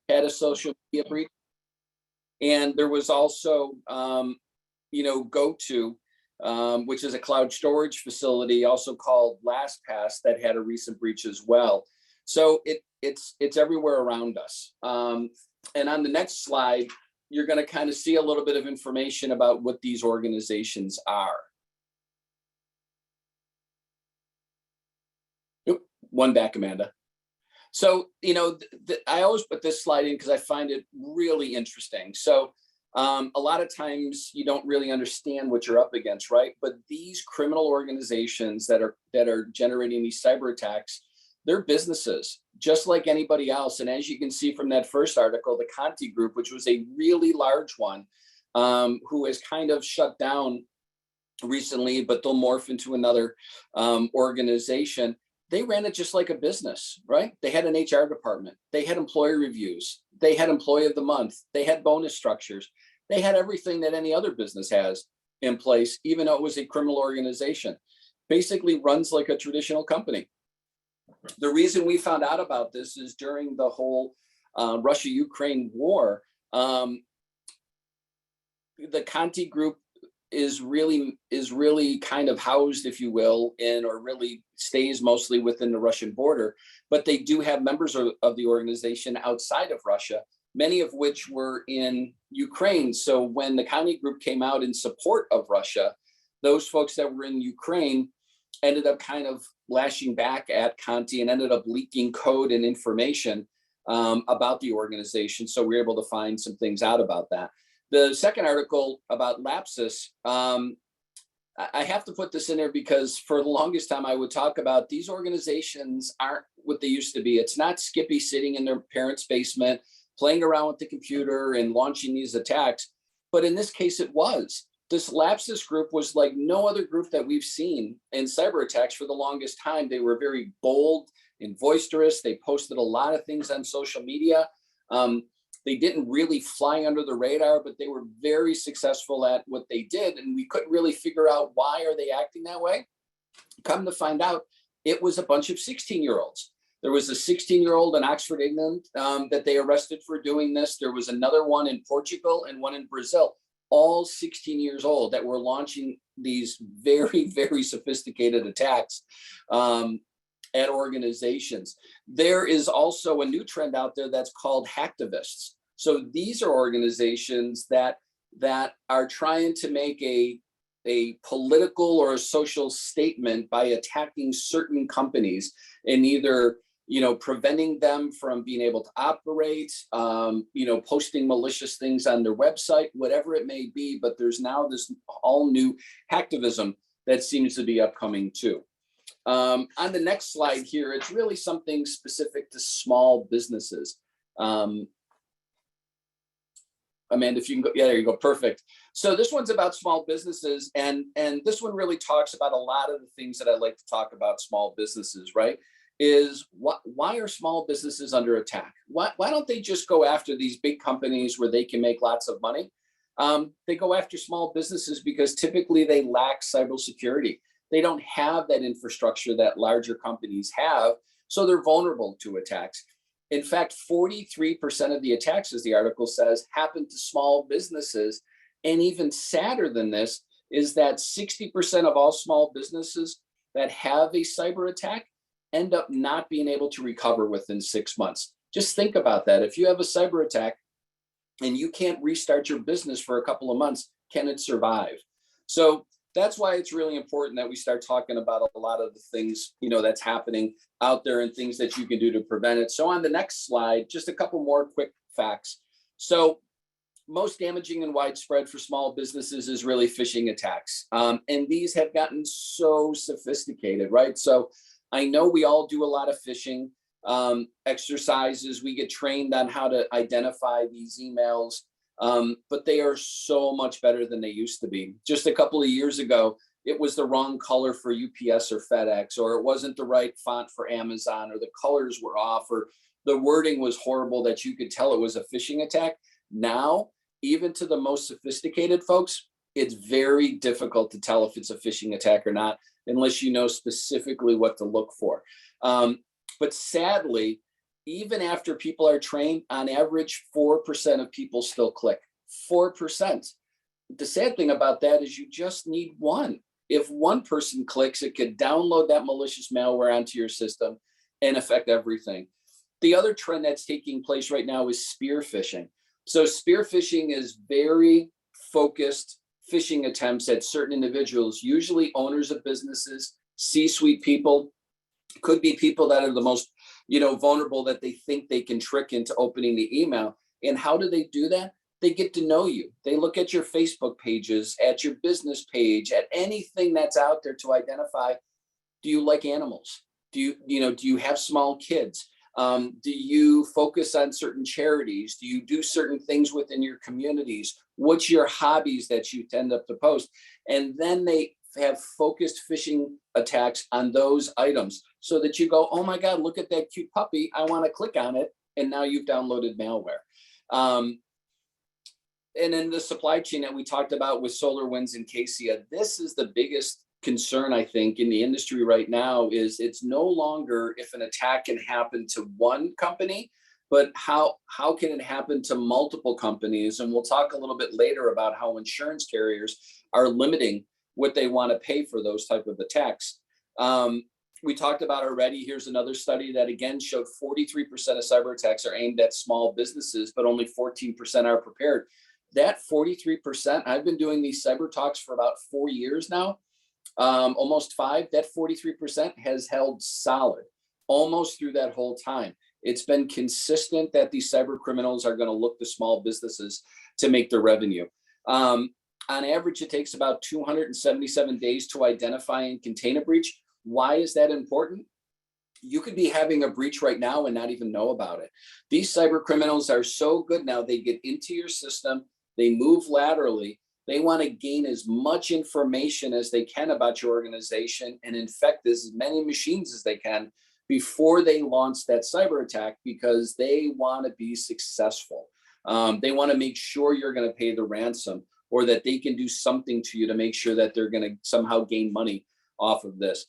had a social media breach. And there was also, GoTo, which is a cloud storage facility, also called LastPass, that had a recent breach as well. So it's everywhere around us. And on the next slide, you're going to kind of see a little bit of information about what these organizations are. Oop, one back, Amanda. So, I always put this slide in because I find it really interesting. So a lot of times you don't really understand what you're up against, right? But these criminal organizations that are generating these cyber attacks, they're businesses just like anybody else. And as you can see from that first article, the Conti Group, which was a really large one, who has kind of shut down recently, but they'll morph into another organization. They ran it just like a business, right? They had an HR department. They had employee reviews. They had employee of the month. They had bonus structures. They had everything that any other business has in place, even though it was a criminal organization. Basically runs like a traditional company. The reason we found out about this is during the whole Russia-Ukraine war, the Conti Group is really kind of housed, if you will, or really stays mostly within the Russian border, but they do have members of the organization outside of Russia, many of which were in Ukraine. So when the Conti Group came out in support of Russia, those folks that were in Ukraine ended up kind of lashing back at Conti and ended up leaking code and information about the organization. So we were able to find some things out about that. The second article about Lapsus, I have to put this in there because for the longest time I would talk about these organizations aren't what they used to be. It's not Skippy sitting in their parents' basement, playing around with the computer and launching these attacks. But in this case, it was. This Lapsus group was like no other group that we've seen in cyber attacks for the longest time. They were very bold and boisterous. They posted a lot of things on social media. They didn't really fly under the radar, but they were very successful at what they did. And we couldn't really figure out why are they acting that way. Come to find out, it was a bunch of 16-year-olds. There was a 16-year-old in Oxford, England, that they arrested for doing this. There was another one in Portugal and one in Brazil, all 16 years old, that were launching these very, very sophisticated attacks at organizations. There is also a new trend out there that's called hacktivists. So these are organizations that are trying to make a political or a social statement by attacking certain companies and either preventing them from being able to operate, posting malicious things on their website, whatever it may be. But there's now this all new hacktivism that seems to be upcoming too. On the next slide here, it's really something specific to small businesses. Amanda, if you can go, yeah, there you go, perfect. So this one's about small businesses, and this one really talks about a lot of the things that I like to talk about small businesses, right? Is why are small businesses under attack? Why don't they just go after these big companies where they can make lots of money? They go after small businesses because typically they lack cybersecurity. They don't have that infrastructure that larger companies have, so they're vulnerable to attacks. In fact, 43% of the attacks, as the article says, happen to small businesses. And even sadder than this is that 60% of all small businesses that have a cyber attack end up not being able to recover within 6 months. Just think about that. If you have a cyber attack and you can't restart your business for a couple of months, can it survive? So that's why it's really important that we start talking about a lot of the things, that's happening out there and things that you can do to prevent it. So on the next slide, just a couple more quick facts. So most damaging and widespread for small businesses is really phishing attacks. And these have gotten so sophisticated, right? So I know we all do a lot of phishing exercises. We get trained on how to identify these emails. But they are so much better than they used to be. Just a couple of years ago, it was the wrong color for UPS or FedEx, or it wasn't the right font for Amazon, or the colors were off, or the wording was horrible that you could tell it was a phishing attack. Now, even to the most sophisticated folks, it's very difficult to tell if it's a phishing attack or not, unless you know specifically what to look for. But sadly, even after people are trained, on average, 4% of people still click. 4%. The sad thing about that is you just need one. If one person clicks, it could download that malicious malware onto your system and affect everything. The other trend that's taking place right now is spear phishing. So spear phishing is very focused phishing attempts at certain individuals, usually owners of businesses, C-suite people, could be people that are the most, vulnerable, that they think they can trick into opening the email. And how do they do that? They get to know you. They look at your Facebook pages, at your business page, at anything that's out there to identify, do you like animals? Do you have small kids? Do you focus on certain charities? Do you do certain things within your communities? What's your hobbies that you tend to post? And then they have focused phishing attacks on those items so that you go, oh my God, look at that cute puppy. I want to click on it. And now you've downloaded malware. And in the supply chain that we talked about with SolarWinds and Cassia, this is the biggest concern, I think, in the industry right now. Is it's no longer if an attack can happen to one company, but how can it happen to multiple companies? And we'll talk a little bit later about how insurance carriers are limiting what they want to pay for those type of attacks. We talked about already, here's another study that again showed 43% of cyber attacks are aimed at small businesses, but only 14% are prepared. That 43%, I've been doing these cyber talks for about 4 years now, almost 5. That 43% has held solid almost through that whole time. It's been consistent that these cyber criminals are going to look to small businesses to make their revenue. On average, it takes about 277 days to identify and contain a breach. Why is that important? You could be having a breach right now and not even know about it. These cyber criminals are so good now, they get into your system, they move laterally, they want to gain as much information as they can about your organization and infect as many machines as they can before they launch that cyber attack, because they want to be successful. They want to make sure you're going to pay the ransom, or that they can do something to you to make sure that they're going to somehow gain money off of this.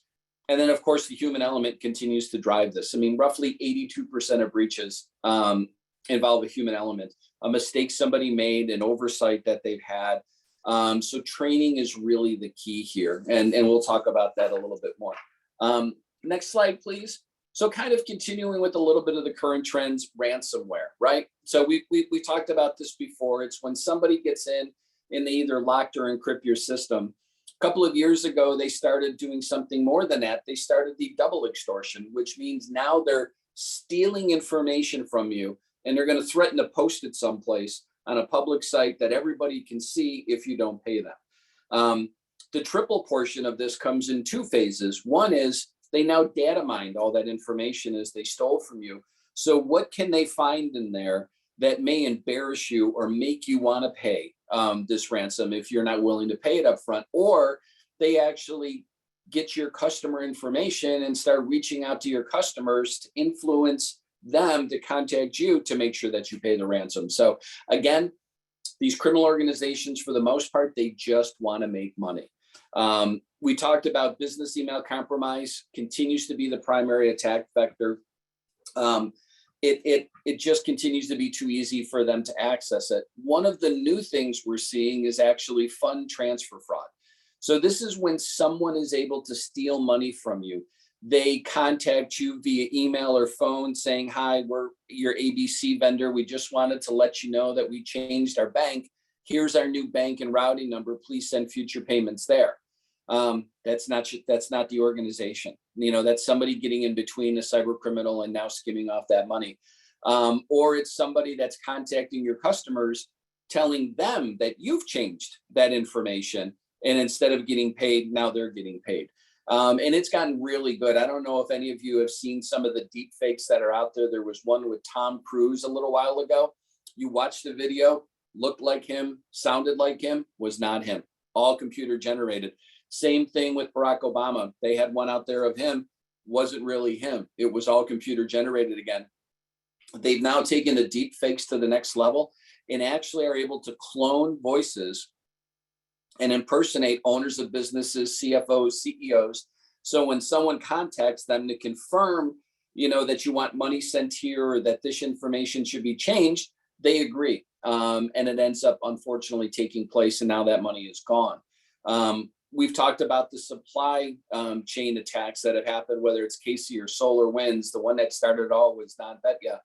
And then, of course, the human element continues to drive this. I mean, roughly 82% of breaches involve a human element, a mistake somebody made, an oversight that they've had. So training is really the key here. And we'll talk about that a little bit more. Next slide, please. So kind of continuing with a little bit of the current trends, ransomware, right? So we talked about this before. It's when somebody gets in and they either locked or encrypt your system. A couple of years ago, they started doing something more than that. They started the double extortion, which means now they're stealing information from you and they're going to threaten to post it someplace on a public site that everybody can see if you don't pay them. The triple portion of this comes in 2 phases. One is they now data mined all that information as they stole from you. So what can they find in there that may embarrass you or make you want to pay this ransom if you're not willing to pay it up front? Or they actually get your customer information and start reaching out to your customers to influence them to contact you to make sure that you pay the ransom. So again, these criminal organizations, for the most part, they just want to make money. We talked about business email compromise continues to be the primary attack vector. It just continues to be too easy for them to access it. One of the new things we're seeing is actually fund transfer fraud. So this is when someone is able to steal money from you. They contact you via email or phone saying, hi, we're your ABC vendor. We just wanted to let you know that we changed our bank. Here's our new bank and routing number. Please send future payments there. That's not the organization. That's somebody getting in between a cyber criminal and now skimming off that money. Or it's somebody that's contacting your customers, telling them that you've changed that information. And instead of getting paid, now they're getting paid. And it's gotten really good. I don't know if any of you have seen some of the deep fakes that are out there. There was one with Tom Cruise a little while ago. You watched the video, looked like him, sounded like him, was not him. All computer generated. Same thing with Barack Obama. They had one out there of him, wasn't really him. It was all computer generated again. They've now taken the deep fakes to the next level and actually are able to clone voices and impersonate owners of businesses, CFOs, CEOs. So when someone contacts them to confirm, that you want money sent here or that this information should be changed, they agree. And it ends up unfortunately taking place, and now that money is gone. We've talked about the supply chain attacks that have happened, whether it's Casey or SolarWinds. The one that started it all was NotPetya.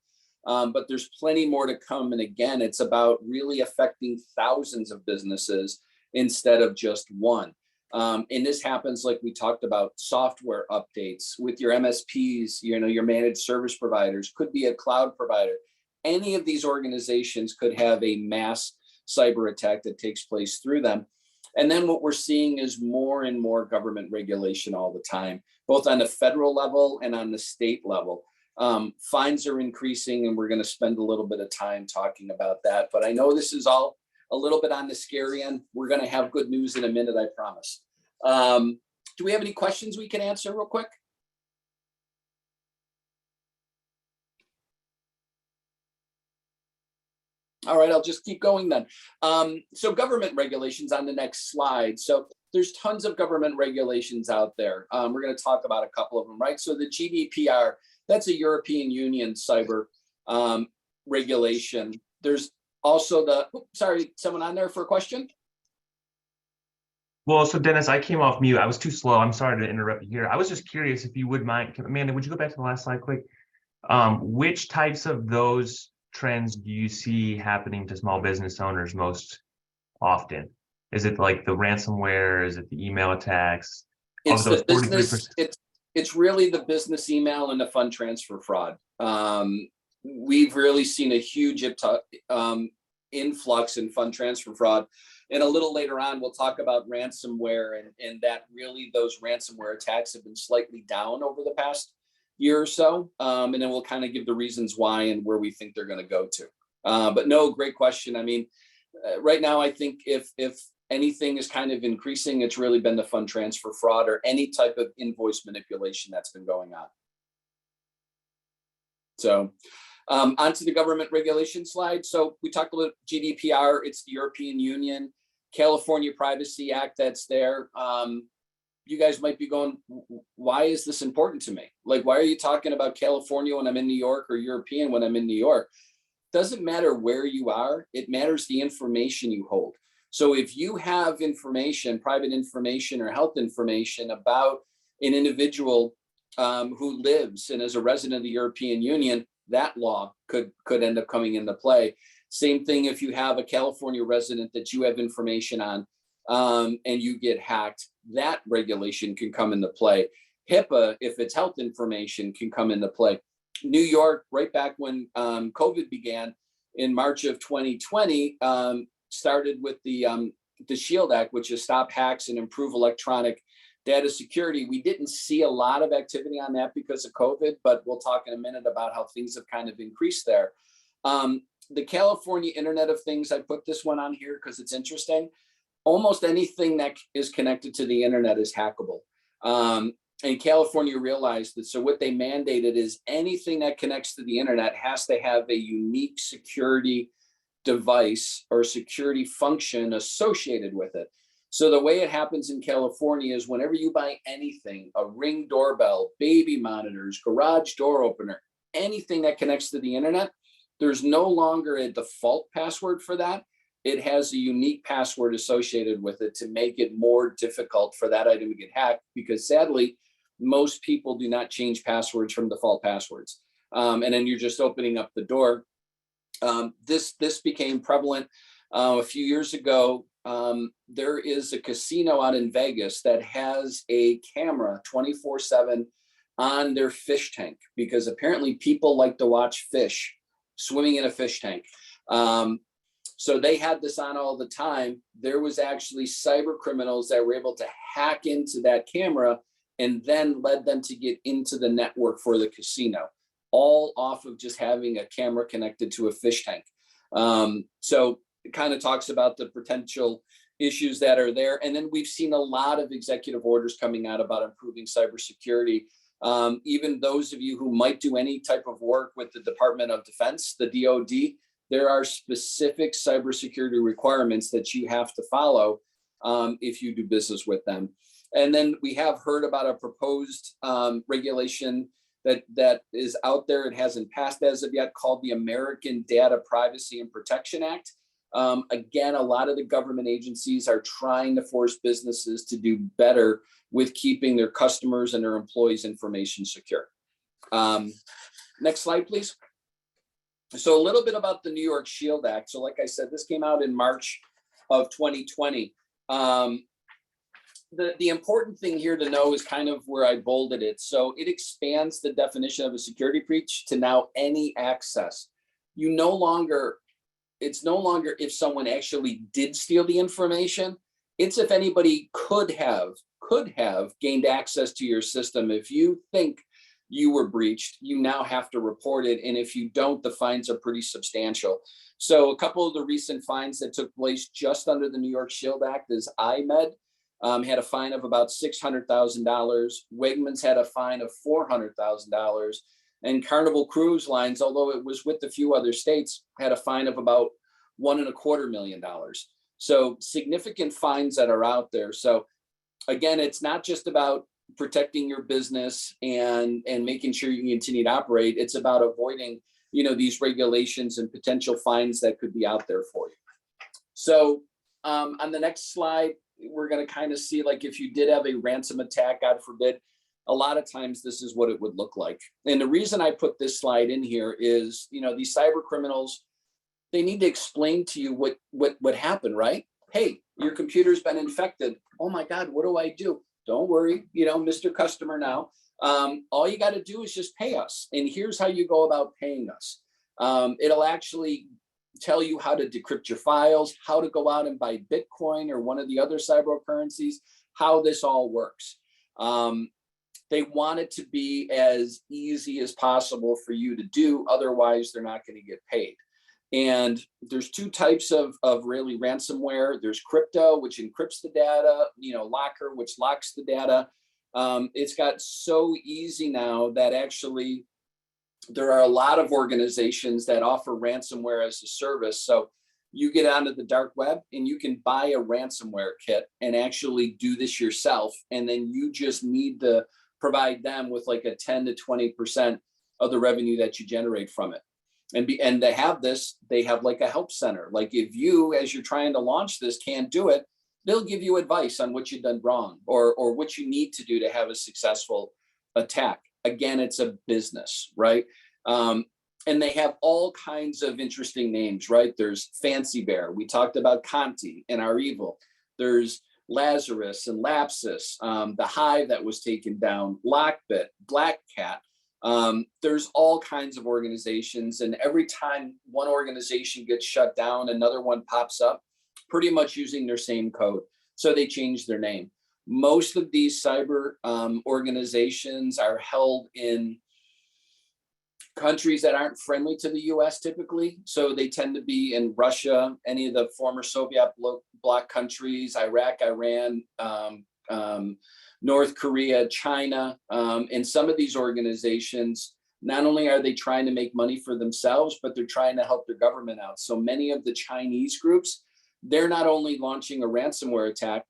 But there's plenty more to come. And again, it's about really affecting thousands of businesses instead of just one. And this happens, like we talked about, software updates with your MSPs, your managed service providers, could be a cloud provider. Any of these organizations could have a mass cyber attack that takes place through them. And then what we're seeing is more and more government regulation all the time, both on the federal level and on the state level. Fines are increasing, and we're going to spend a little bit of time talking about that. But I know this is all a little bit on the scary end. We're going to have good news in a minute, I promise. Do we have any questions we can answer real quick? All right, I'll just keep going then. So government regulations on the next slide. So there's tons of government regulations out there. We're going to talk about a couple of them, right? So the GDPR, that's a European Union cyber regulation. There's also sorry, someone on there for a question? Well, so Dennis, I came off mute. I was too slow. I'm sorry to interrupt you here. I was just curious if you would mind, Amanda, would you go back to the last slide quick? Which types of those trends do you see happening to small business owners most often? Is it like the ransomware? Is it the email attacks? It's the business. It's really the business email and the fund transfer fraud. We've really seen a huge influx in fund transfer fraud. And a little later on, we'll talk about ransomware, and that really those ransomware attacks have been slightly down over the past year or so. And then we'll kind of give the reasons why and where we think they're going to go to. But no, great question. I mean, right now, I think if anything is kind of increasing, it's really been the fund transfer fraud or any type of invoice manipulation that's been going on. So onto the government regulation slide. So we talked about GDPR, it's the European Union, California Privacy Act that's there. You guys might be going, why is this important to me? Like, why are you talking about California when I'm in New York or European when I'm in New York? Doesn't matter where you are, it matters the information you hold. So if you have information, private information or health information about an individual who lives and is a resident of the European Union, that law could end up coming into play. Same thing if you have a California resident that you have information on and you get hacked, that regulation can come into play. HIPAA, if it's health information, can come into play. New York, right back when COVID began in March of 2020, started with the SHIELD Act, which is Stop Hacks and Improve Electronic Data Security. We didn't see a lot of activity on that because of COVID, but we'll talk in a minute about how things have kind of increased there. The California Internet of Things, I put this one on here because it's interesting. Almost anything that is connected to the internet is hackable. And California realized that, so what they mandated is anything that connects to the internet has to have a unique security device or security function associated with it. So the way it happens in California is whenever you buy anything, a Ring doorbell, baby monitors, garage door opener, anything that connects to the internet, there's no longer a default password for that. It has a unique password associated with it to make it more difficult for that item to get hacked, because sadly, most people do not change passwords from default passwords. And then you're just opening up the door. This became prevalent a few years ago. There is a casino out in Vegas that has a camera 24/7 on their fish tank, because apparently people like to watch fish swimming in a fish tank. So they had this on all the time. There was actually cyber criminals that were able to hack into that camera and then led them to get into the network for the casino, all off of just having a camera connected to a fish tank. So it kind of talks about the potential issues that are there. And then we've seen a lot of executive orders coming out about improving cybersecurity. Even those of you who might do any type of work with the Department of Defense, the DoD, there are specific cybersecurity requirements that you have to follow if you do business with them. And then we have heard about a proposed regulation that is out there. It hasn't passed as of yet, called the American Data Privacy and Protection Act. Again, a lot of the government agencies are trying to force businesses to do better with keeping their customers and their employees' information secure. Next slide, please. So a little bit about the New York Shield Act. So like I said, this came out in March of 2020. The important thing here to know is kind of where I bolded it. So it expands the definition of a security breach to now any access. It's no longer if someone actually did steal the information, it's if anybody could have gained access to your system. If you think you were breached, you now have to report it. And if you don't, the fines are pretty substantial. So a couple of the recent fines that took place just under the New York Shield Act is IMED had a fine of about $600,000. Wegmans had a fine of $400,000. And Carnival Cruise Lines, although it was with a few other states, had a fine of about $1.25 million. So significant fines that are out there. So again, it's not just about protecting your business and making sure you can continue to operate. It's about avoiding, these regulations and potential fines that could be out there for you. So on the next slide, we're going to kind of see, like, if you did have a ransom attack, God forbid, a lot of times this is what it would look like. And the reason I put this slide in here is, these cyber criminals, they need to explain to you what happened, right? Hey, your computer's been infected. Oh my God, what do I do? Don't worry, Mr. Customer now. All you got to do is just pay us. And here's how you go about paying us. It'll actually tell you how to decrypt your files, how to go out and buy Bitcoin or one of the other cyber currencies, how this all works. They want it to be as easy as possible for you to do. Otherwise, they're not going to get paid. And there's two types of really ransomware. There's crypto, which encrypts the data, locker, which locks the data. It's got so easy now that actually there are a lot of organizations that offer ransomware as a service. So you get onto the dark web and you can buy a ransomware kit and actually do this yourself. And then you just need to provide them with like a 10 to 20% of the revenue that you generate from it. And they have this, they have like a help center. Like if you, as you're trying to launch this, can't do it, they'll give you advice on what you've done wrong or what you need to do to have a successful attack. Again, it's a business, right? And they have all kinds of interesting names, right? There's Fancy Bear. We talked about Conti and Our Evil. There's Lazarus and Lapsus, the Hive that was taken down, Lockbit, Black Cat. There's all kinds of organizations, and every time one organization gets shut down, another one pops up, pretty much using their same code. So they change their name. Most of these cyber organizations are held in countries that aren't friendly to the US typically. So they tend to be in Russia, any of the former Soviet bloc countries, Iraq, Iran, North Korea, China. And some of these organizations, not only are they trying to make money for themselves, but they're trying to help their government out. So many of the Chinese groups, they're not only launching a ransomware attack,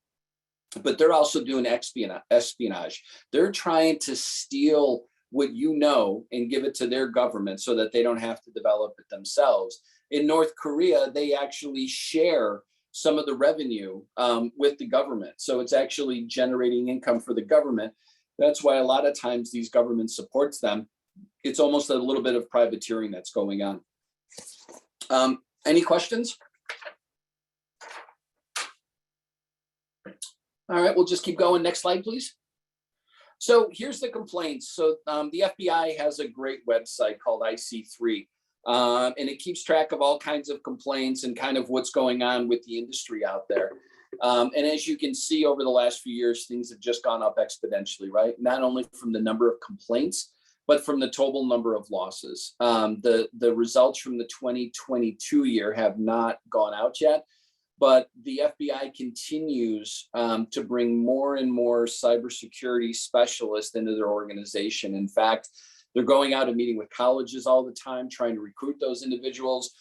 but they're also doing espionage. They're trying to steal what you know and give it to their government so that they don't have to develop it themselves. In North Korea, they actually share some of the revenue with the government. So it's actually generating income for the government. That's why a lot of times these governments supports them. It's almost a little bit of privateering that's going on. Any questions? All right, we'll just keep going. Next slide, please. So here's the complaints. So the FBI has a great website called IC3, and it keeps track of all kinds of complaints and kind of what's going on with the industry out there. And as you can see over the last few years, things have just gone up exponentially, right? Not only from the number of complaints, but from the total number of losses. The results from the 2022 year have not gone out yet, but the FBI continues to bring more and more cybersecurity specialists into their organization. In fact, they're going out and meeting with colleges all the time, trying to recruit those individuals.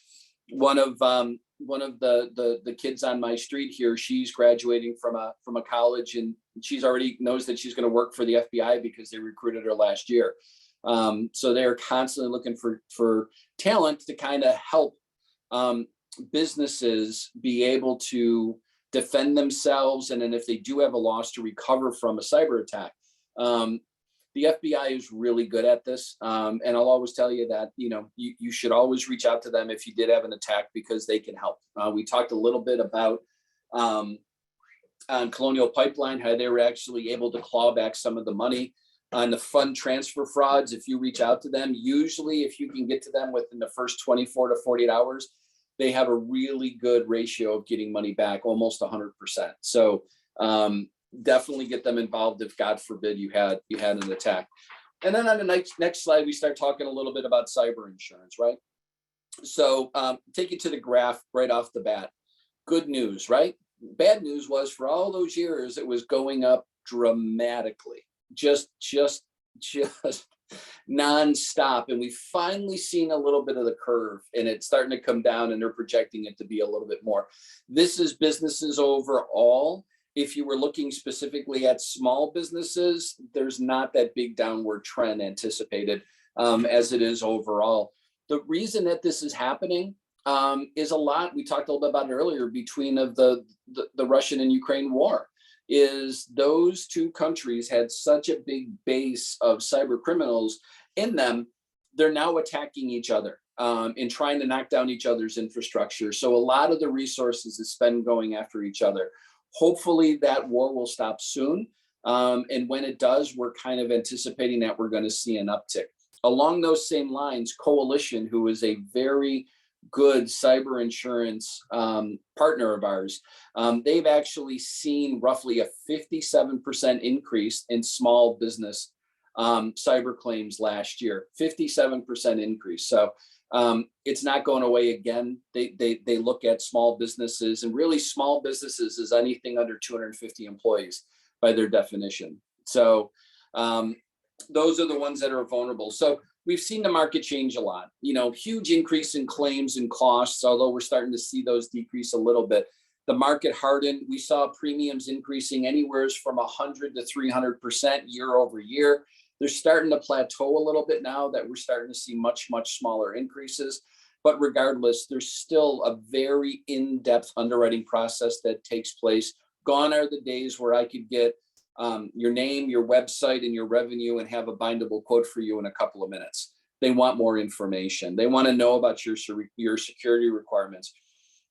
One of the kids on my street here, she's graduating from a college, and she's already knows that she's going to work for the FBI because they recruited her last year. So they're constantly looking for talent to kind of help businesses be able to defend themselves, and then if they do have a loss, to recover from a cyber attack. The FBI is really good at this, and I'll always tell you that you should always reach out to them if you did have an attack, because they can help. We talked a little bit about on Colonial Pipeline, how they were actually able to claw back some of the money on the fund transfer frauds. If you reach out to them, usually if you can get to them within the first 24 to 48 hours, they have a really good ratio of getting money back, almost 100%. So definitely get them involved if, God forbid, you had an attack. And then on the next slide, we start talking a little bit about cyber insurance, right? So take you to the graph right off the bat. Good news, right? Bad news was, for all those years, it was going up dramatically, just nonstop. And we've finally seen a little bit of the curve, and it's starting to come down, and they're projecting it to be a little bit more. This is businesses overall. If you were looking specifically at small businesses, there's not that big downward trend anticipated as it is overall. The reason that this is happening is a lot, we talked a little bit about it earlier, between the Russian and Ukraine war, is those two countries had such a big base of cyber criminals in them. They're now attacking each other and trying to knock down each other's infrastructure. So a lot of the resources is spent going after each other. Hopefully that war will stop soon. And when it does, we're kind of anticipating that we're going to see an uptick. Along those same lines, Coalition, who is a very good cyber insurance partner of ours, they've actually seen roughly a 57% increase in small business cyber claims last year. 57% increase. So it's not going away again. They look at small businesses, and really small businesses is anything under 250 employees by their definition. So those are the ones that are vulnerable. So we've seen the market change a lot, huge increase in claims and costs, although we're starting to see those decrease a little bit. The market hardened. We saw premiums increasing anywhere from 100 to 300% year over year. They're starting to plateau a little bit now, that we're starting to see much smaller increases. But regardless, there's still a very in-depth underwriting process that takes place. Gone are the days where I could get your name, your website, and your revenue and have a bindable quote for you in a couple of minutes. They want more information. They want to know about your security requirements.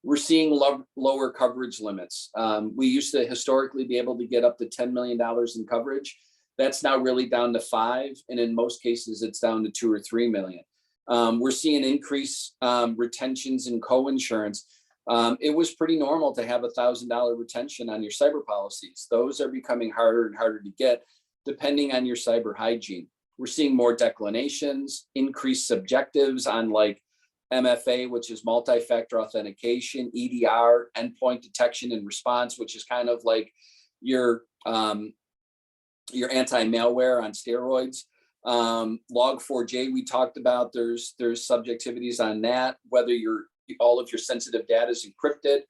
We're seeing lower coverage limits. We used to historically be able to get up to $10 million in coverage. That's now really down to 5, and in most cases, it's down to 2 or 3 million. We're seeing increased retentions in co-insurance. It was pretty normal to have $1,000 retention on your cyber policies. Those are becoming harder and harder to get, depending on your cyber hygiene. We're seeing more declinations, increased subjectives on like MFA, which is multi-factor authentication, EDR, endpoint detection and response, which is kind of like your anti-malware on steroids. Log4j we talked about. There's subjectivities on that, whether all of your sensitive data is encrypted.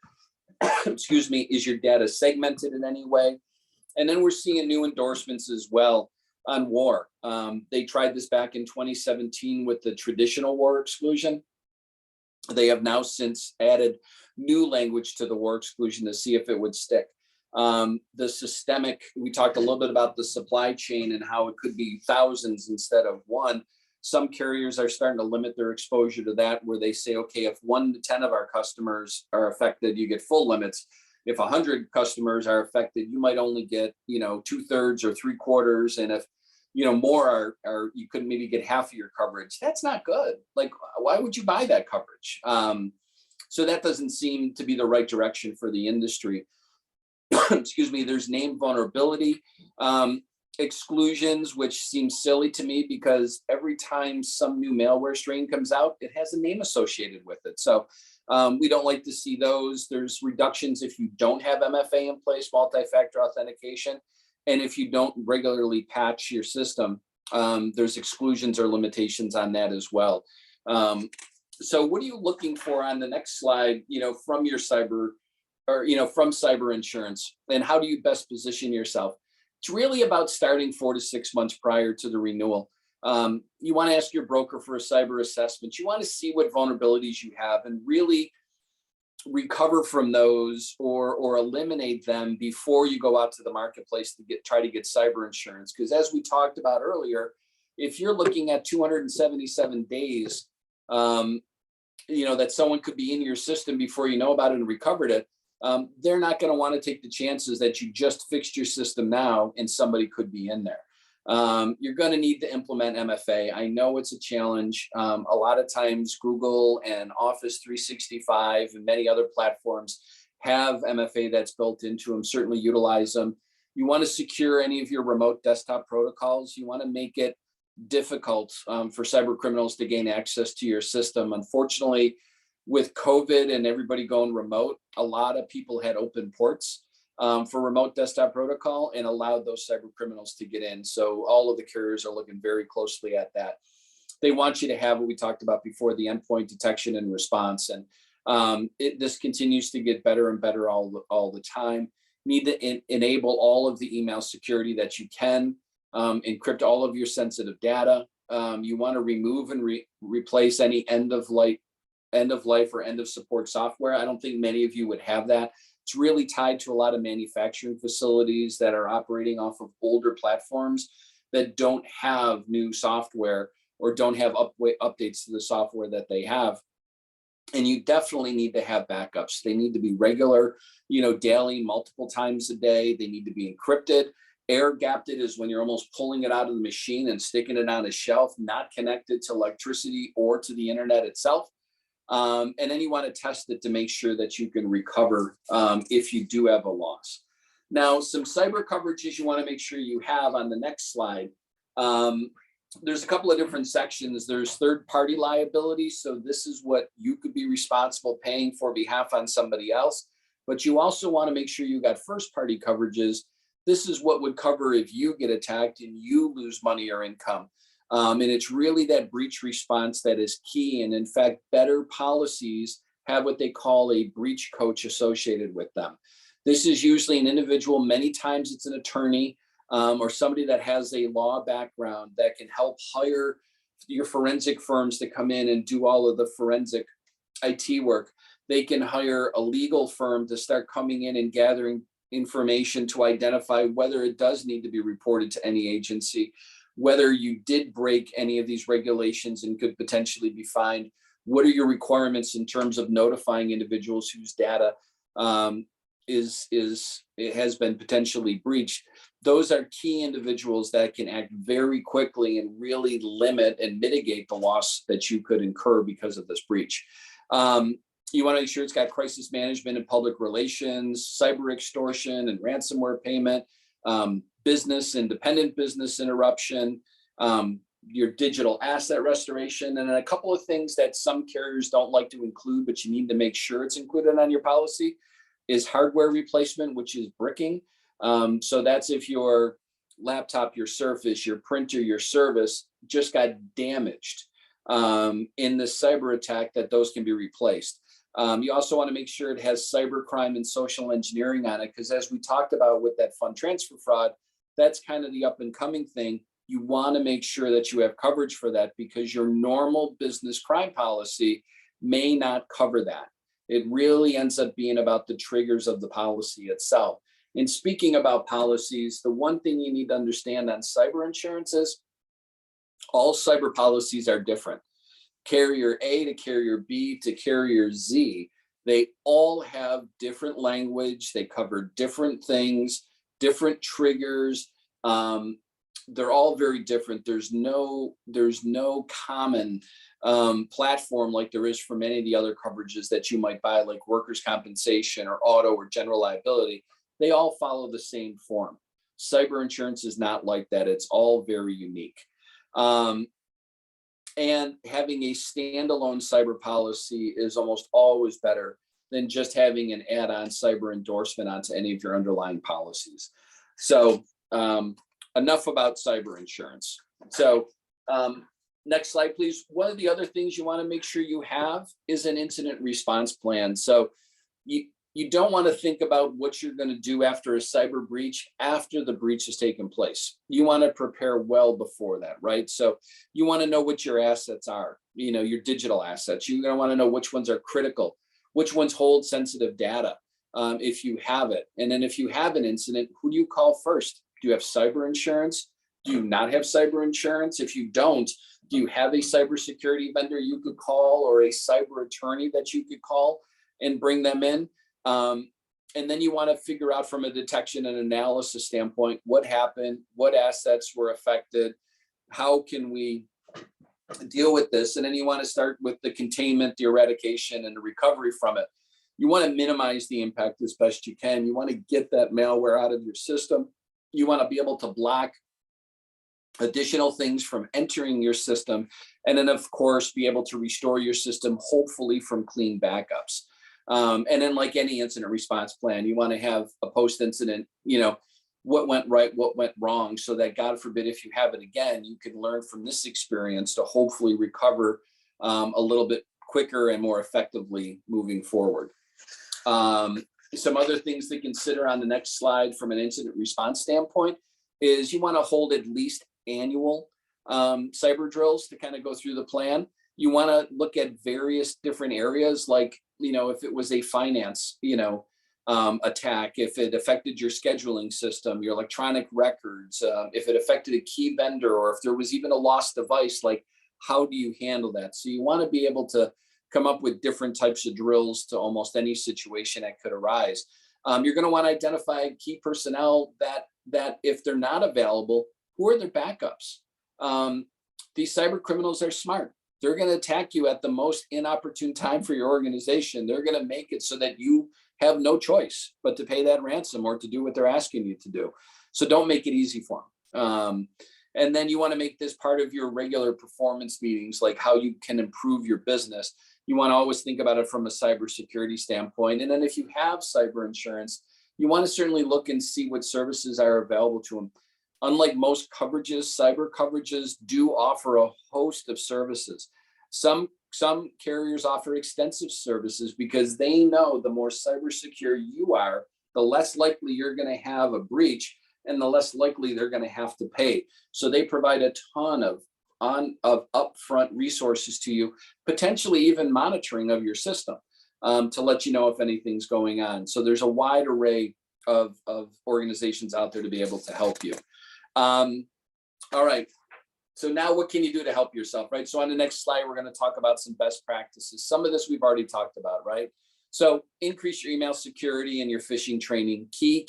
Excuse me, is your data segmented in any way? And then we're seeing new endorsements as well on war. They tried this back in 2017 with the traditional war exclusion. They have now since added new language to the war exclusion to see if it would stick. The systemic, we talked a little bit about the supply chain and how it could be thousands instead of one. Some carriers are starting to limit their exposure to that, where they say, okay, if 1 to 10 of our customers are affected, you get full limits. If 100 customers are affected, you might only get, 2/3 or 3/4. And if, more are, you could maybe get half of your coverage. That's not good. Like, why would you buy that coverage? So that doesn't seem to be the right direction for the industry. Excuse me. There's name vulnerability exclusions, which seems silly to me, because every time some new malware strain comes out, it has a name associated with it. So we don't like to see those. There's reductions if you don't have MFA in place, multi-factor authentication. And if you don't regularly patch your system, there's exclusions or limitations on that as well. So what are you looking for on the next slide, from your cyber, or, from cyber insurance, and how do you best position yourself? It's really about starting 4 to 6 months prior to the renewal. You want to ask your broker for a cyber assessment. You want to see what vulnerabilities you have and really recover from those or eliminate them before you go out to the marketplace to try to get cyber insurance. Because as we talked about earlier, if you're looking at 277 days, that someone could be in your system before you know about it and recovered it, they're not going to want to take the chances that you just fixed your system now and somebody could be in there. You're going to need to implement MFA. I know it's a challenge. A lot of times Google and Office 365 and many other platforms have MFA that's built into them. Certainly utilize them. You want to secure any of your remote desktop protocols. You want to make it difficult for cyber criminals to gain access to your system. Unfortunately, with COVID and everybody going remote, a lot of people had open ports for remote desktop protocol and allowed those cyber criminals to get in. So all of the carriers are looking very closely at that. They want you to have what we talked about before, the endpoint detection and response. And this continues to get better and better all the time. Need to enable all of the email security that you can, encrypt all of your sensitive data. You want to remove and replace any end of life or end of support software. I don't think many of you would have that. It's really tied to a lot of manufacturing facilities that are operating off of older platforms that don't have new software or don't have updates to the software that they have. And you definitely need to have backups. They need to be regular, daily, multiple times a day. They need to be encrypted. Air gapped is when you're almost pulling it out of the machine and sticking it on a shelf, not connected to electricity or to the internet itself. And then you want to test it to make sure that you can recover if you do have a loss. Now, some cyber coverages you want to make sure you have on the next slide. There's a couple of different sections. There's third-party liability. So this is what you could be responsible paying for behalf on somebody else. But you also want to make sure you got first-party coverages. This is what would cover if you get attacked and you lose money or income. And it's really that breach response that is key. And in fact, better policies have what they call a breach coach associated with them. This is usually an individual. Many times it's an attorney or somebody that has a law background that can help hire your forensic firms to come in and do all of the forensic IT work. They can hire a legal firm to start coming in and gathering information to identify whether it does need to be reported to any agency, whether you did break any of these regulations and could potentially be fined. What are your requirements in terms of notifying individuals whose data has been potentially breached? Those are key individuals that can act very quickly and really limit and mitigate the loss that you could incur because of this breach. You want to make sure it's got crisis management and public relations, cyber extortion and ransomware payment, independent business interruption, your digital asset restoration, and then a couple of things that some carriers don't like to include, but you need to make sure it's included on your policy, is hardware replacement, which is bricking. So that's if your laptop, your Surface, your printer, your service just got damaged in the cyber attack, that those can be replaced. You also want to make sure it has cybercrime and social engineering on it, because as we talked about with that fund transfer fraud, that's kind of the up and coming thing. You want to make sure that you have coverage for that, because your normal business crime policy may not cover that. It really ends up being about the triggers of the policy itself. And speaking about policies, the one thing you need to understand on cyber insurance is all cyber policies are different. Carrier A to carrier B to carrier Z, they all have different language. They cover different things, different triggers. They're all very different. There's no common platform like there is for many of the other coverages that you might buy, like workers' compensation or auto or general liability. They all follow the same form. Cyber insurance is not like that. It's all very unique. And having a standalone cyber policy is almost always better than just having an add-on cyber endorsement onto any of your underlying policies. So enough about cyber insurance. So next slide, please. One of the other things you want to make sure you have is an incident response plan. So you don't want to think about what you're going to do after a cyber breach after the breach has taken place. You want to prepare well before that, right? So you want to know what your assets are, your digital assets. You're going to want to know which ones are critical, which ones hold sensitive data, if you have it. And then if you have an incident, who do you call first? Do you have cyber insurance? Do you not have cyber insurance? If you don't, do you have a cybersecurity vendor you could call, or a cyber attorney that you could call and bring them in? And then you want to figure out from a detection and analysis standpoint, what happened, what assets were affected, how can we deal with this? And then you want to start with the containment, the eradication, and the recovery from it. You want to minimize the impact as best you can. You want to get that malware out of your system. You want to be able to block additional things from entering your system. And then, of course, be able to restore your system, hopefully from clean backups. And then, like any incident response plan, you want to have a post-incident, what went right, what went wrong, so that, God forbid, if you have it again, you can learn from this experience to hopefully recover a little bit quicker and more effectively moving forward. Some other things to consider on the next slide from an incident response standpoint is you want to hold at least annual cyber drills to kind of go through the plan. You want to look at various different areas, like, if it was a finance, attack, if it affected your scheduling system, your electronic records, if it affected a key vendor, or if there was even a lost device, like, how do you handle that? So you want to be able to come up with different types of drills to almost any situation that could arise. You're going to want to identify key personnel that if they're not available, who are their backups? These cyber criminals are smart. They're going to attack you at the most inopportune time for your organization. They're going to make it so that you have no choice but to pay that ransom or to do what they're asking you to do. So don't make it easy for them. And then you want to make this part of your regular performance meetings, like how you can improve your business. You want to always think about it from a cybersecurity standpoint. And then if you have cyber insurance, you want to certainly look and see what services are available to them. Unlike most coverages, cyber coverages do offer a host of services. Some carriers offer extensive services because they know the more cyber secure you are, the less likely you're going to have a breach and the less likely they're going to have to pay. So they provide a ton of upfront resources to you, potentially even monitoring of your system, to let you know if anything's going on. So there's a wide array of organizations out there to be able to help you. All right. So now what can you do to help yourself, right? So on the next slide, we're going to talk about some best practices. Some of this we've already talked about, right? So increase your email security and your phishing training. Key.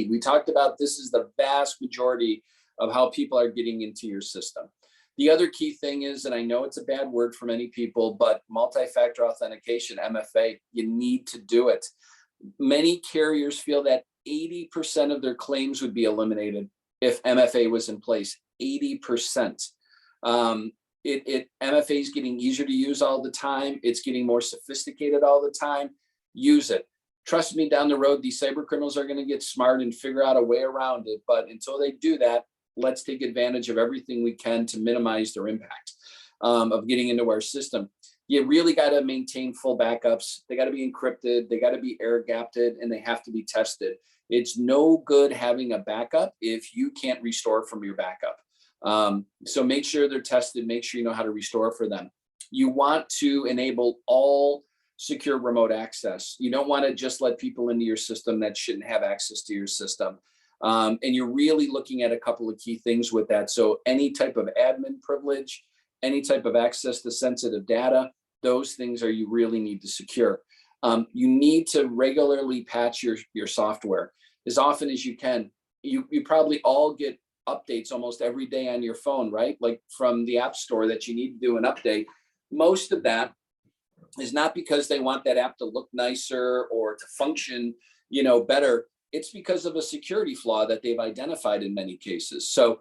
We talked about this is the vast majority of how people are getting into your system. The other key thing is, and I know it's a bad word for many people, but multi-factor authentication, MFA, you need to do it. Many carriers feel that 80% of their claims would be eliminated if MFA was in place. 80%. MFA is getting easier to use all the time. It's getting more sophisticated all the time. Use it. Trust me, down the road, these cyber criminals are going to get smart and figure out a way around it. But until they do that, let's take advantage of everything we can to minimize their impact of getting into our system. You really got to maintain full backups. They got to be encrypted. They got to be air gapped, and they have to be tested. It's no good having a backup if you can't restore from your backup. So make sure they're tested. Make sure you know how to restore for them. You want to enable all secure remote access. You don't want to just let people into your system that shouldn't have access to your system. And you're really looking at a couple of key things with that. So any type of admin privilege, any type of access to sensitive data, those things you really need to secure. You need to regularly patch your software as often as you can. You probably all get updates almost every day on your phone, right? Like from the App Store that you need to do an update. Most of that is not because they want that app to look nicer or to function, better. It's because of a security flaw that they've identified in many cases. So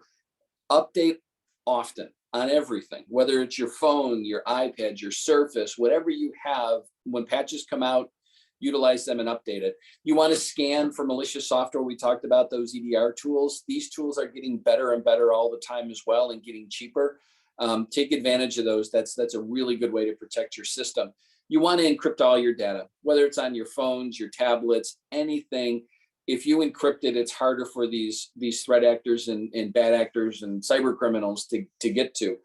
update often on everything, whether it's your phone, your iPad, your Surface, whatever you have. When patches come out, utilize them and update it. You want to scan for malicious software. We talked about those EDR tools. These tools are getting better and better all the time as well, and getting cheaper. Take advantage of those. That's a really good way to protect your system. you want to encrypt all your data, whether it's on your phones, your tablets, anything. If you encrypt it, it's harder for these threat actors and bad actors and cyber criminals to get to.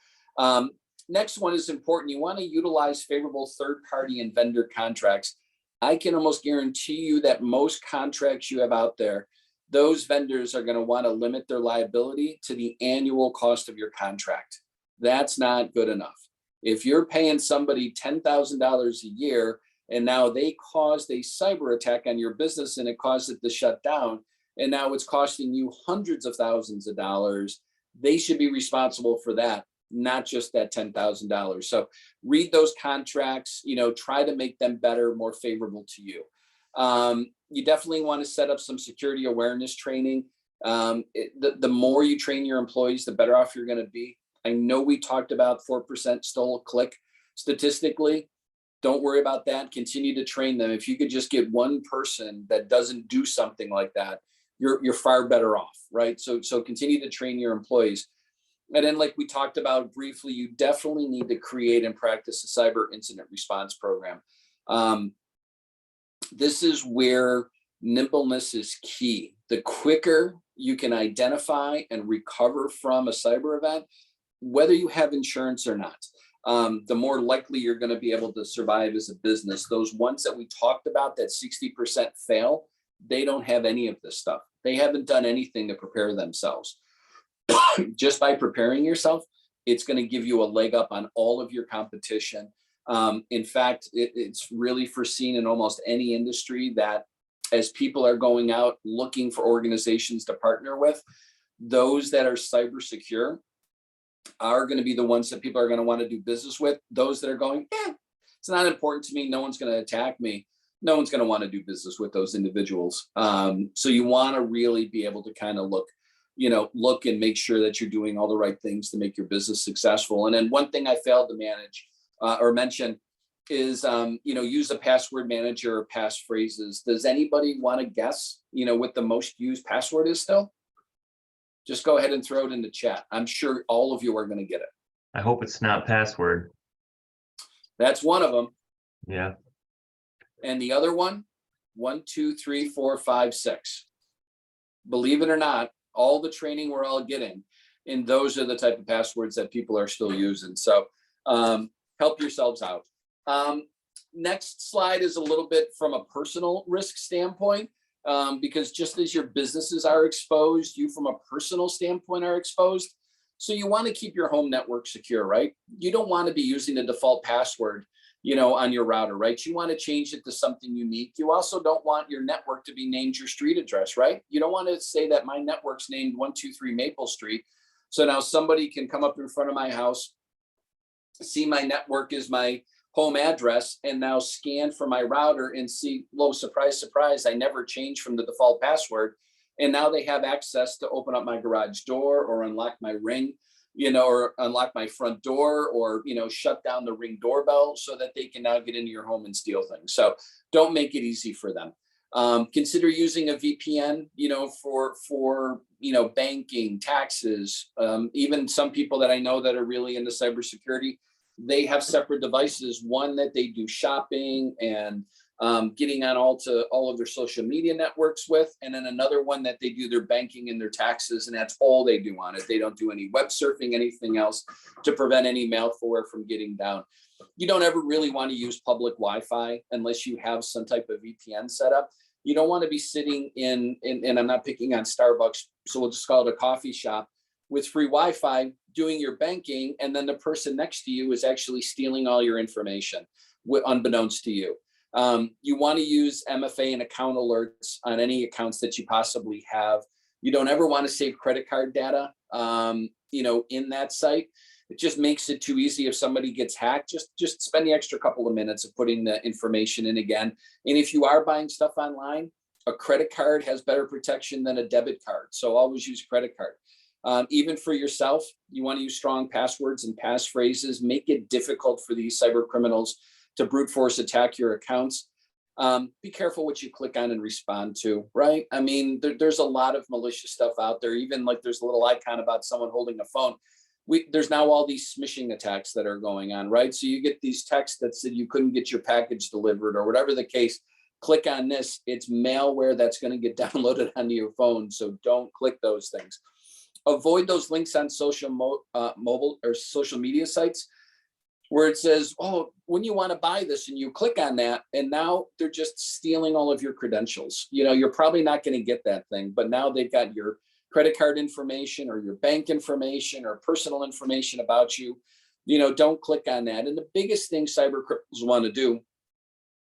Next one is important. You want to utilize favorable third-party and vendor contracts. I can almost guarantee you that most contracts you have out there, those vendors are going to want to limit their liability to the annual cost of your contract. That's not good enough. If you're paying somebody $10,000 a year and now they caused a cyber attack on your business and it caused it to shut down, and now it's costing you hundreds of thousands of dollars, they should be responsible for that, not just that $10,000. So read those contracts, try to make them better, more favorable to you. You definitely want to set up some security awareness training. The more you train your employees, the better off you're going to be. I know we talked about 4% stole a click statistically. Don't worry about that. Continue to train them. If you could just get one person that doesn't do something like that, you're far better off, right? So continue to train your employees. And then, like we talked about briefly, you definitely need to create and practice a cyber incident response program. This is where nimbleness is key. The quicker you can identify and recover from a cyber event, whether you have insurance or not, the more likely you're going to be able to survive as a business. Those ones that we talked about, that 60% fail, they don't have any of this stuff. They haven't done anything to prepare themselves. Just by preparing yourself, it's going to give you a leg up on all of your competition. In fact, it's really foreseen in almost any industry that as people are going out looking for organizations to partner with, those that are cyber secure are going to be the ones that people are going to want to do business with. Those that are going, it's not important to me, no one's going to attack me, no one's going to want to do business with those individuals. So you want to really be able to kind of look and make sure that you're doing all the right things to make your business successful. And then one thing I failed to manage or mention is, use a password manager or passphrases. Does anybody want to guess, what the most used password is still? Just go ahead and throw it in the chat. I'm sure all of you are going to get it. I hope it's not password. That's one of them. Yeah. And the other one, 1, 2, 3, 4, 5, 6. Believe it or not, all the training we're all getting, and those are the type of passwords that people are still using. So help yourselves out. Next slide is a little bit from a personal risk standpoint, because just as your businesses are exposed, you from a personal standpoint are exposed. So you want to keep your home network secure, right? You don't want to be using the default password, on your router, right? You want to change it to something unique. You also don't want your network to be named your street address, right? You don't want to say that my network's named 123 Maple Street. So now somebody can come up in front of my house, see my network is my home address, and now scan for my router and see, whoa, surprise, surprise, I never changed from the default password. And now they have access to open up my garage door or unlock my Ring, or unlock my front door, or, shut down the Ring doorbell so that they can now get into your home and steal things. So don't make it easy for them. Consider using a VPN, for banking, taxes. Even some people that I know that are really into cybersecurity, they have separate devices. One that they do shopping and getting on all of their social media networks with, and then another one that they do their banking and their taxes, and that's all they do on it. They don't do any web surfing, anything else to prevent any malware from getting down. You don't ever really want to use public Wi-Fi unless you have some type of VPN setup. You don't want to be sitting in, and I'm not picking on Starbucks, so we'll just call it a coffee shop with free Wi-Fi doing your banking, and then the person next to you is actually stealing all your information unbeknownst to you. You want to use MFA and account alerts on any accounts that you possibly have. You don't ever want to save credit card data, in that site. It just makes it too easy if somebody gets hacked. Just spend the extra couple of minutes of putting the information in again. And if you are buying stuff online, a credit card has better protection than a debit card. So always use credit card. Even for yourself, you want to use strong passwords and passphrases. Make it difficult for these cyber criminals to brute force attack your accounts. Be careful what you click on and respond to, right? I mean, there's a lot of malicious stuff out there. Even like there's a little icon about someone holding a phone. there's now all these smishing attacks that are going on, right? So you get these texts that said you couldn't get your package delivered or whatever the case. Click on this. It's malware that's going to get downloaded onto your phone. So don't click those things. Avoid those links on mobile or social media sites where it says, oh, when you want to buy this, and you click on that, and now they're just stealing all of your credentials. You're probably not going to get that thing, but now they've got your credit card information or your bank information or personal information about you. Don't click on that. And the biggest thing cyber criminals want to do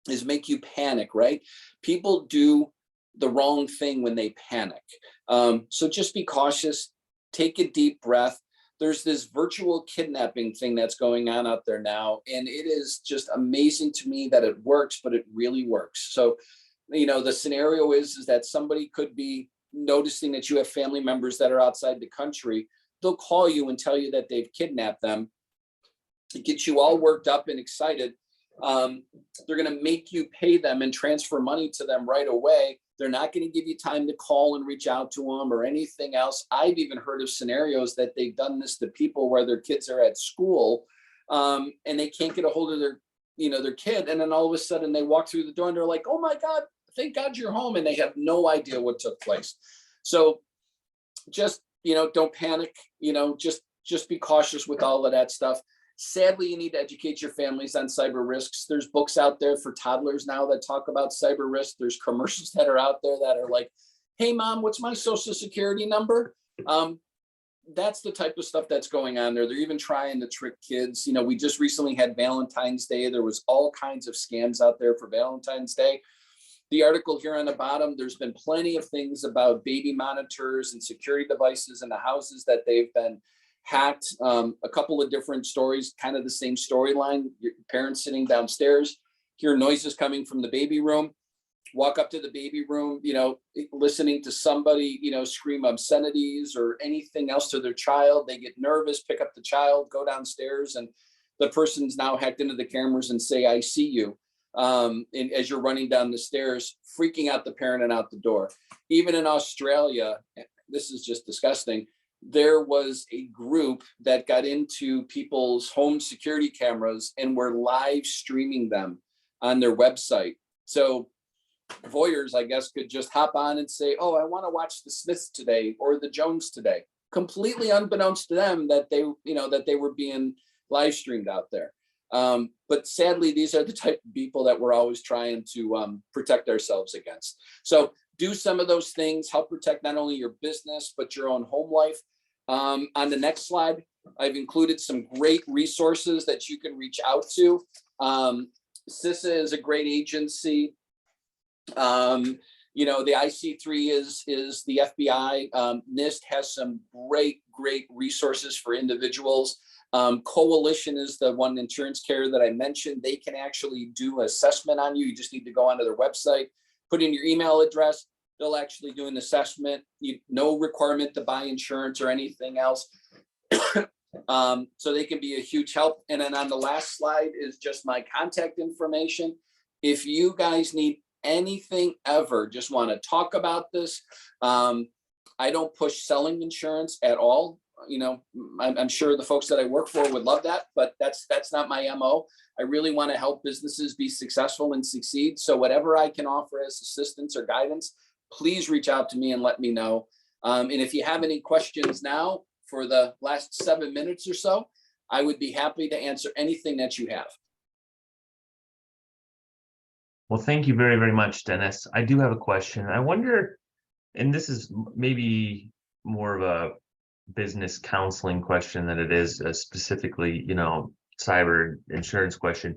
is make you panic, right? People do the wrong thing when they panic. So just be cautious, take a deep breath. There's this virtual kidnapping thing that's going on out there now. And it is just amazing to me that it works, but it really works. So, the scenario is that somebody could be noticing that you have family members that are outside the country. They'll call you and tell you that they've kidnapped them. It gets you all worked up and excited. They're going to make you pay them and transfer money to them right away. They're not going to give you time to call and reach out to them or anything else. I've even heard of scenarios that they've done this to people where their kids are at school, and they can't get a hold of their kid. And then all of a sudden they walk through the door and they're like, oh my God, thank God you're home. And they have no idea what took place. So just, don't panic, just be cautious with all of that stuff. Sadly, you need to educate your families on cyber risks. There's books out there for toddlers now that talk about cyber risk. There's commercials that are out there that are like, hey, Mom, what's my social security number? That's the type of stuff that's going on there. They're even trying to trick kids. We just recently had Valentine's Day. There was all kinds of scams out there for Valentine's Day. The article here on the bottom, there's been plenty of things about baby monitors and security devices in the houses that they've been hacked. A couple of different stories, kind of the same storyline. Your parents sitting downstairs, hear noises coming from the baby room, walk up to the baby room, listening to somebody, scream obscenities or anything else to their child. They get nervous, pick up the child, go downstairs, and the person's now hacked into the cameras and say, I see you. And as you're running down the stairs, freaking out the parent and out the door. Even in Australia, this is just disgusting. There was a group that got into people's home security cameras and were live streaming them on their website. So voyeurs, I guess, could just hop on and say, oh, I want to watch the Smiths today or the Jones today, completely unbeknownst to them that they were being live streamed out there. But sadly, these are the type of people that we're always trying to protect ourselves against. So do some of those things, help protect not only your business, but your own home life. On the next slide, I've included some great resources that you can reach out to. CISA is a great agency. The IC3 is the FBI. NIST has some great resources for individuals. Coalition is the one insurance carrier that I mentioned. They can actually do assessment on you. You just need to go onto their website, put in your email address. They'll actually do an assessment. No requirement to buy insurance or anything else. So they can be a huge help. And then on the last slide is just my contact information. If you guys need anything ever, just want to talk about this. I don't push selling insurance at all. I'm sure the folks that I work for would love that, but that's not my MO. I really want to help businesses be successful and succeed. So whatever I can offer as assistance or guidance, please reach out to me and let me know. And if you have any questions now for the last 7 minutes or so, I would be happy to answer anything that you have. Well, thank you very, very much, Dennis. I do have a question. I wonder, and this is maybe more of a business counseling question than it is specifically, cyber insurance question.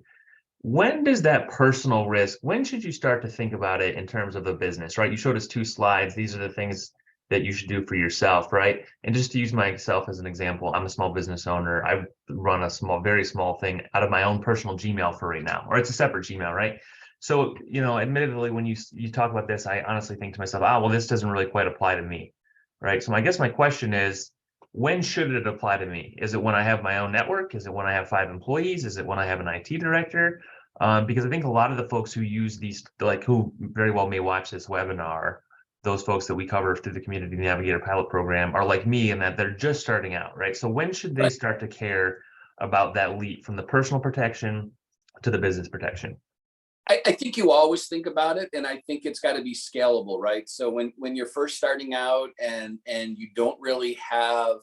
When does that personal risk, when should you start to think about it in terms of the business, right? You showed us 2 slides. These are the things that you should do for yourself, right? And just to use myself as an example, I'm a small business owner. I run a very small thing out of my own personal Gmail for right now, or it's a separate Gmail, right? So, admittedly, when you talk about this, I honestly think to myself, well, this doesn't really quite apply to me, right? So I guess my question is, when should it apply to me? Is it when I have my own network? Is it when I have 5 employees? Is it when I have an IT director? Because I think a lot of the folks who use these, who very well may watch this webinar, those folks that we cover through the Community Navigator pilot program are like me in that they're just starting out, right? So when should they Right. start to care about that leap from the personal protection to the business protection? I think you always think about it, and I think it's got to be scalable, right? So when you're first starting out and you don't really have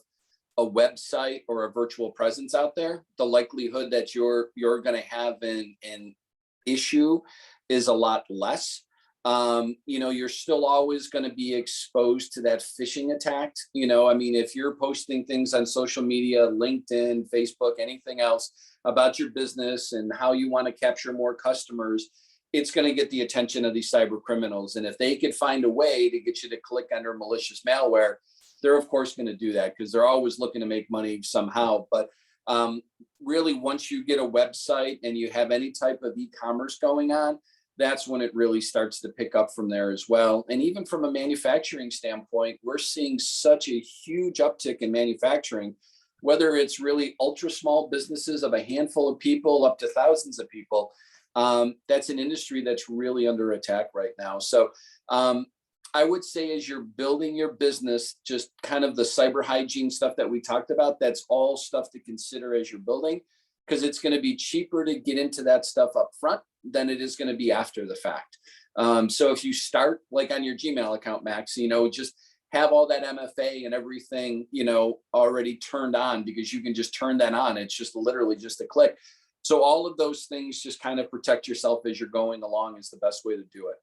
a website or a virtual presence out there, the likelihood that you're going to have an issue is a lot less. You're still always going to be exposed to that phishing attack. I mean, if you're posting things on social media, LinkedIn, Facebook, anything else about your business and how you want to capture more customers, it's going to get the attention of these cyber criminals. And if they could find a way to get you to click under malicious malware, they're of course going to do that because they're always looking to make money somehow. But really, once you get a website and you have any type of e-commerce going on, that's when it really starts to pick up from there as well. And even from a manufacturing standpoint, we're seeing such a huge uptick in manufacturing, whether it's really ultra small businesses of a handful of people up to thousands of people. That's an industry that's really under attack right now. So I would say as you're building your business, just kind of the cyber hygiene stuff that we talked about, that's all stuff to consider as you're building, because it's going to be cheaper to get into that stuff up front than it is going to be after the fact. So if you start like on your Gmail account, Max, just have all that MFA and everything, already turned on, because you can just turn that on. It's just literally just a click. So all of those things, just kind of protect yourself as you're going along, is the best way to do it.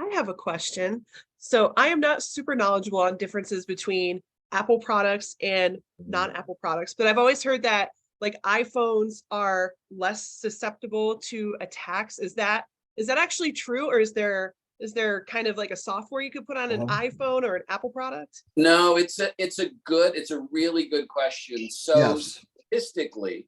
I have a question. So I am not super knowledgeable on differences between Apple products and non-Apple products, but I've always heard that like iPhones are less susceptible to attacks. Is that actually true, or is there kind of like a software you could put on an iPhone or an Apple product? No, it's a really good question. So Yes. statistically,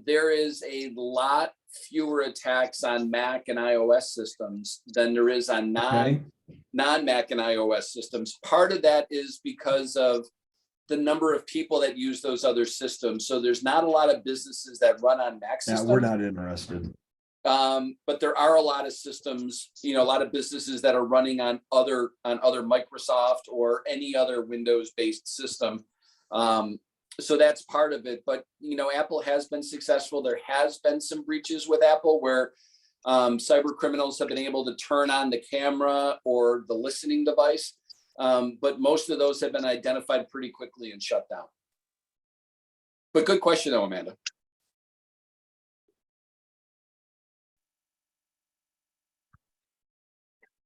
there is a lot fewer attacks on Mac and iOS systems than there is on non-Mac and iOS systems. Part of that is because of the number of people that use those other systems. So there's not a lot of businesses that run on Mac Yeah, systems. we're not interested. But there are a lot of systems, a lot of businesses that are running on other Microsoft or any other Windows-based system. So that's part of it. But Apple has been successful. There has been some breaches with Apple where cyber criminals have been able to turn on the camera or the listening device. But most of those have been identified pretty quickly and shut down. But good question though, Amanda.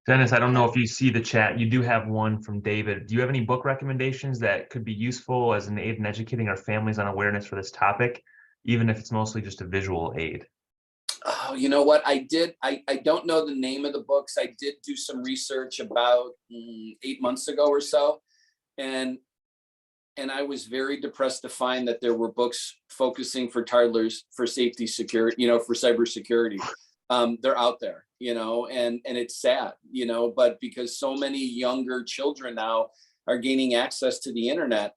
Dennis, I don't know if you see the chat. You do have one from David. Do you have any book recommendations that could be useful as an aid in educating our families on awareness for this topic, even if it's mostly just a visual aid? Oh, you know what? I don't know the name of the books. I did do some research about 8 months ago or so. And I was very depressed to find that there were books focusing for toddlers for safety, security, for cybersecurity. They're out there, and it's sad, but because so many younger children now are gaining access to the internet,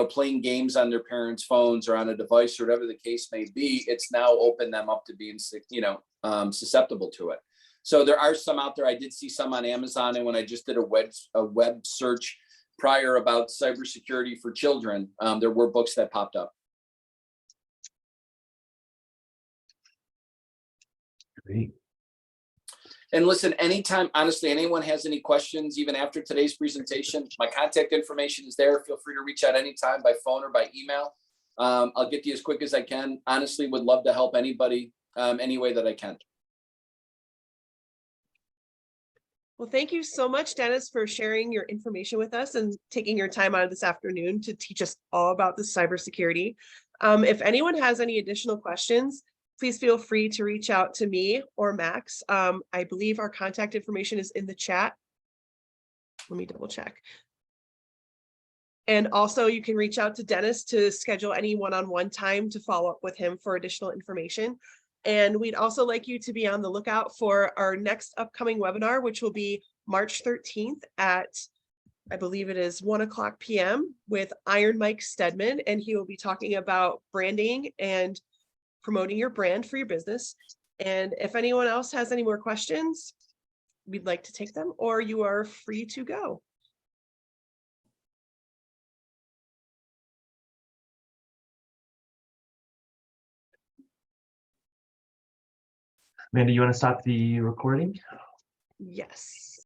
playing games on their parents' phones or on a device or whatever the case may be, it's now opened them up to being, susceptible to it. So there are some out there. I did see some on Amazon, and when I just did a web search prior about cybersecurity for children, there were books that popped up. Great. And listen, anytime, honestly, anyone has any questions, even after today's presentation, my contact information is there. Feel free to reach out anytime by phone or by email. I'll get to you as quick as I can. Honestly, would love to help anybody any way that I can. Well, thank you so much, Dennis, for sharing your information with us and taking your time out of this afternoon to teach us all about the cybersecurity. If anyone has any additional questions, please feel free to reach out to me or Max. I believe our contact information is in the chat. Let me double check. And also you can reach out to Dennis to schedule any one-on-one time to follow up with him for additional information. And we'd also like you to be on the lookout for our next upcoming webinar, which will be March 13th at, I believe it is 1:00 p.m. with Iron Mike Stedman, and he will be talking about branding and promoting your brand for your business. And if anyone else has any more questions, we'd like to take them, or you are free to go. Amanda, you want to stop the recording? Yes.